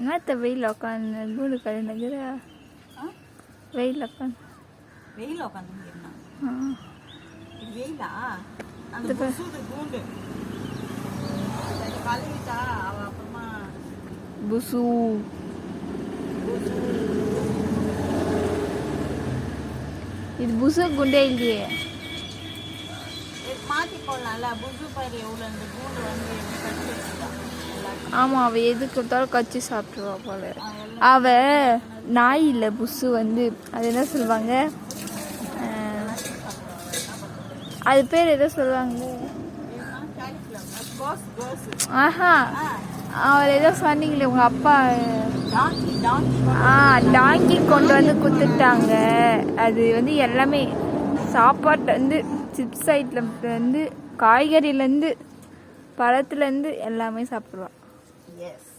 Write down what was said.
என்னத்த வெயில் உட்காந்து கூடு கலந்துக்கிற வெயில் உட்காந்து வெயில் உட்காந்துருந்தா இது வெயிலா அந்த கூண்டு கழுவிட்டா அவ அப்புறமா புசு இது புசு குண்டே இல்லையே மாத்தி போடலாம்ல புசு பாரு எவ்வளோ அந்த கூண்டு வந்து கட்டி வச்சுட்டா ஆமா அவ எது கொடுத்தாலும் கச்சி சாப்பிட்டுருவா போல அவ நாய் இல்லை புசு வந்து அது என்ன சொல்லுவாங்க அது பேர் எதோ சொல்லுவாங்க ஆஹா அவர் ஏதோ சொன்னீங்களே உங்க அப்பா டாங்கி கொண்டு வந்து குத்துட்டாங்க அது வந்து எல்லாமே சாப்பாட்டுலேருந்து சிப்ஸ் ஐட்டம்லேருந்து காய்கறிலேருந்து பழத்துலேருந்து எல்லாமே சாப்பிடுவா எஸ்